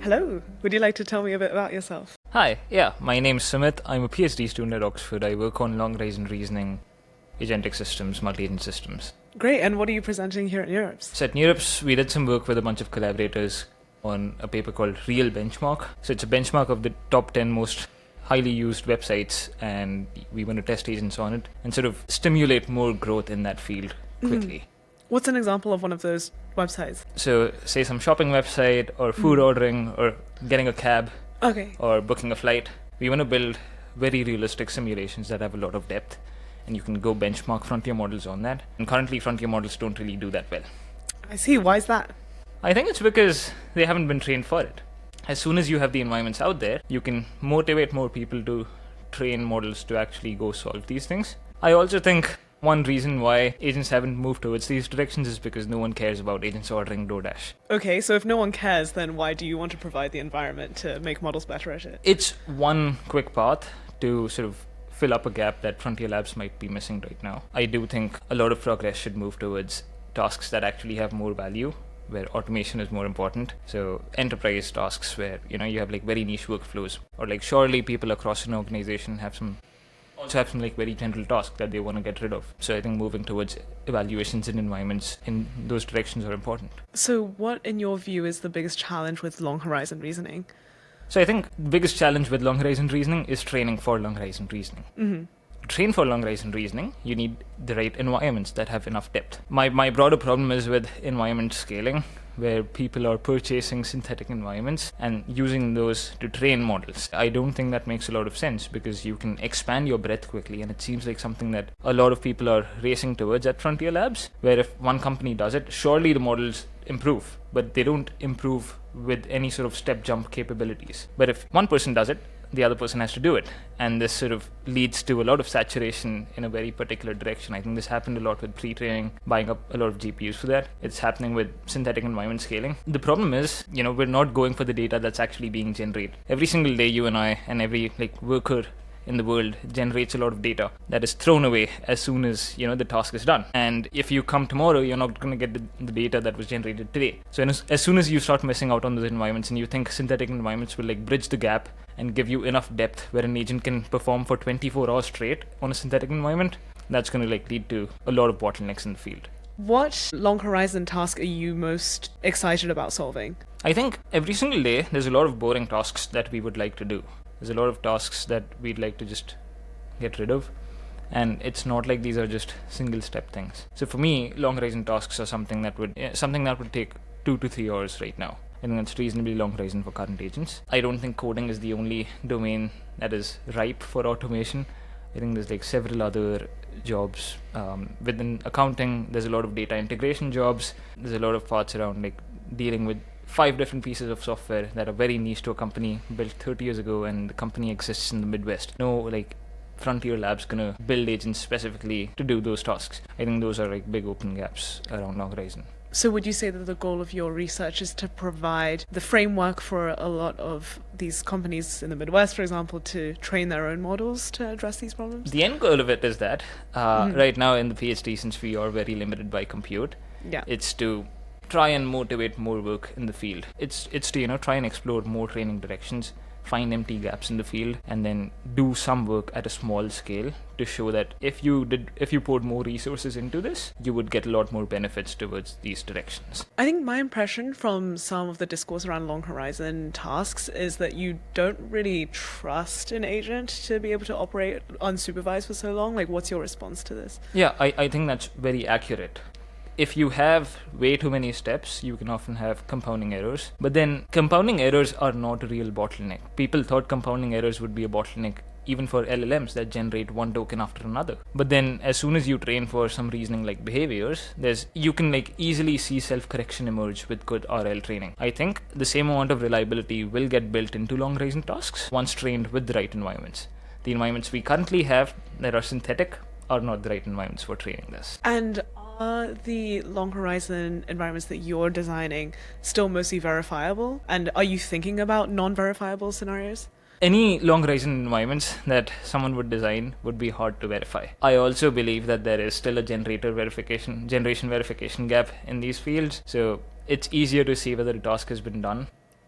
Hello. Would you like to tell me a bit about yourself? Hi, my name's Sumeet. I'm a PhD student at Oxford. I work on long horizon reasoning, agentic systems, multi-agent systems. Great, and what are you presenting here at NeurIPS? So at NeurIPS, we did some work with a bunch of collaborators on a paper called Real Benchmark. So it's a benchmark of the top 10 most highly used websites, and we want to test agents on it and sort of stimulate more growth in that field quickly. What's an example of one of those websites? So say some shopping website or food ordering or getting a cab or booking a flight. We want to build very realistic simulations that have a lot of depth, and you can go benchmark frontier models on that. And currently frontier models don't really do that well. I see. Why is that? I think it's because they haven't been trained for it. As soon as you have the environments out there, you can motivate more people to train models to actually go solve these things. I also think one reason why agents haven't moved towards these directions is because no one cares about agents ordering DoorDash. Okay, so if no one cares, then why do you want to provide the environment to make models better at it? It's one quick path to sort of fill up a gap that frontier labs might be missing right now. I do think a lot of progress should move towards tasks that actually have more value, where automation is more important. So enterprise tasks where, you have like very niche workflows, or like surely people across an organization also have some like very general tasks that they want to get rid of. So I think moving towards evaluations and environments in those directions are important. So what, in your view, is the biggest challenge with long horizon reasoning? So I think the biggest challenge with long horizon reasoning is training for long horizon reasoning. To train for long horizon reasoning, you need the right environments that have enough depth. My broader problem is with environment scaling, where people are purchasing synthetic environments and using those to train models. I don't think that makes a lot of sense, because you can expand your breadth quickly, and it seems like something that a lot of people are racing towards at frontier labs, where if one company does it, surely the models improve, but they don't improve with any sort of step jump capabilities. But if one person does it, the other person has to do it, and this sort of leads to a lot of saturation in a very particular direction. I think this happened a lot with pre-training, buying up a lot of GPUs for that. It's happening with synthetic environment scaling. The problem is, we're not going for the data that's actually being generated. Every single day, you and I and every worker in the world generates a lot of data that is thrown away as soon as the task is done. And if you come tomorrow, you're not going to get the data that was generated today. So as soon as you start missing out on those environments, and you think synthetic environments will bridge the gap and give you enough depth where an agent can perform for 24 hours straight on a synthetic environment, that's going to lead to a lot of bottlenecks in the field. What long horizon task are you most excited about solving? I think every single day there's a lot of boring tasks that we would like to do. There's a lot of tasks that we'd like to just get rid of, and it's not like these are just single step things. So for me, long horizon tasks are something that would take 2 to 3 hours right now. I think that's reasonably long horizon for current agents. I don't think coding is the only domain that is ripe for automation. I think there's several other jobs. Within accounting, there's a lot of data integration jobs. There's a lot of parts around dealing with 5 different pieces of software that are very niche to a company built 30 years ago, and the company exists in the Midwest. No frontier lab's gonna build agents specifically to do those tasks. I think those are big open gaps around long horizon. So would you say that the goal of your research is to provide the framework for a lot of these companies in the Midwest, for example, to train their own models to address these problems? The end goal of it is that right now in the PhD, since we are very limited by compute, it's to try and motivate more work in the field. It's to try and explore more training directions, find empty gaps in the field, and then do some work at a small scale to show that if you poured more resources into this, you would get a lot more benefits towards these directions. I think my impression from some of the discourse around long horizon tasks is that you don't really trust an agent to be able to operate unsupervised for so long. What's your response to this? Yeah, I think that's very accurate. If you have way too many steps, you can often have compounding errors. But then compounding errors are not a real bottleneck. People thought compounding errors would be a bottleneck even for LLMs that generate one token after another. But then as soon as you train for some reasoning like behaviors, you can easily see self-correction emerge with good RL training. I think the same amount of reliability will get built into long horizon tasks once trained with the right environments. The environments we currently have that are synthetic are not the right environments for training this. And are the long horizon environments that you're designing still mostly verifiable? And are you thinking about non-verifiable scenarios? Any long horizon environments that someone would design would be hard to verify. I also believe that there is still a generation verification gap in these fields. So it's easier to see whether a task has been done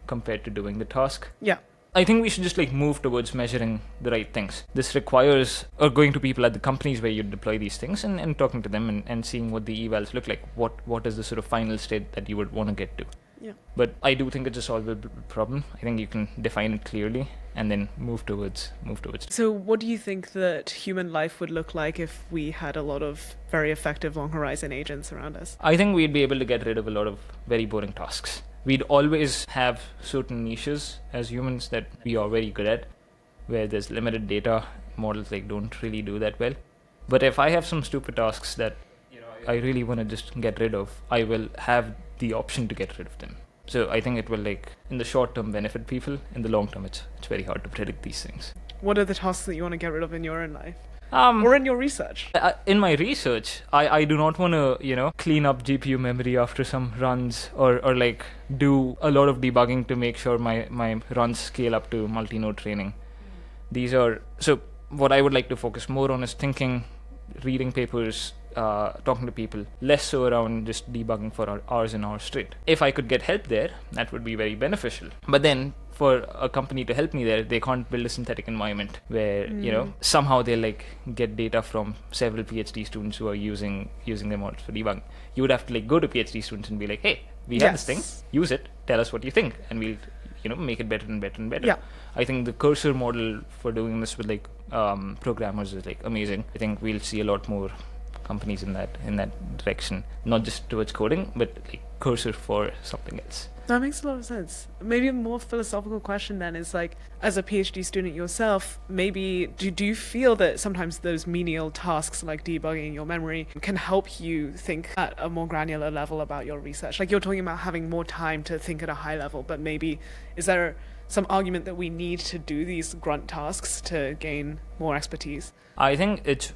compared to doing the task. Yeah. I think we should just move towards measuring the right things. This requires going to people at the companies where you deploy these things and talking to them and seeing what the evals look like. What is the sort of final state that you would want to get to? Yeah. But I do think it's a solvable problem. I think you can define it clearly and then move towards. So what do you think that human life would look like if we had a lot of very effective long horizon agents around us? I think we'd be able to get rid of a lot of very boring tasks. We'd always have certain niches as humans that we are very good at, where there's limited data. Models don't really do that well. But if I have some stupid tasks that I really want to just get rid of, I will have the option to get rid of them. So I think it will in the short term benefit people. In the long term, it's very hard to predict these things. What are the tasks that you want to get rid of in your own life? Or in your research? In my research, I do not want to, clean up GPU memory after some runs or do a lot of debugging to make sure my runs scale up to multi-node training. So what I would like to focus more on is thinking, reading papers, talking to people, less so around just debugging for hours and hours straight. If I could get help there, that would be very beneficial. But then for a company to help me there, they can't build a synthetic environment where, somehow they'll get data from several PhD students who are using their models for debugging. You would have to go to PhD students and be like, hey, we have this thing, use it, tell us what you think, and we'll make it better and better and better. Yeah. I think the cursor model for doing this with programmers is amazing. I think we'll see a lot more companies in that direction, not just towards coding, but cursor for something else. That makes a lot of sense. Maybe a more philosophical question then is as a PhD student yourself, maybe do you feel that sometimes those menial tasks like debugging your memory can help you think at a more granular level about your research? You're talking about having more time to think at a high level, but maybe is there some argument that we need to do these grunt tasks to gain more expertise? I think it's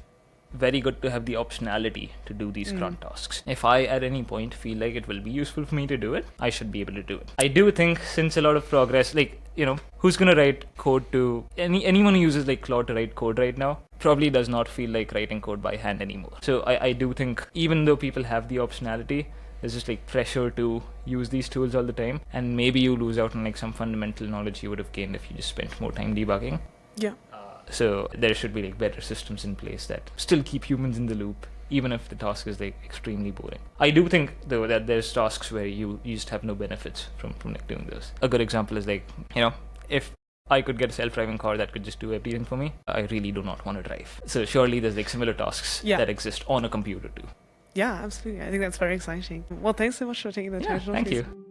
very good to have the optionality to do these grunt tasks. If I at any point feel like it will be useful for me to do it, I should be able to do it. I do think since a lot of progress, who's going to write code to anyone who uses Claude to write code right now probably does not feel like writing code by hand anymore. So I do think even though people have the optionality, there's just pressure to use these tools all the time, and maybe you lose out on some fundamental knowledge you would have gained if you just spent more time debugging. Yeah. So there should be better systems in place that still keep humans in the loop, even if the task is extremely boring. I do think though that there's tasks where you just have no benefits from doing those. A good example is if I could get a self-driving car that could just do everything for me, I really do not want to drive. So surely there's similar tasks that exist on a computer too. Yeah, absolutely. I think that's very exciting. Well, thanks so much for taking the time to talk to Thank me. you.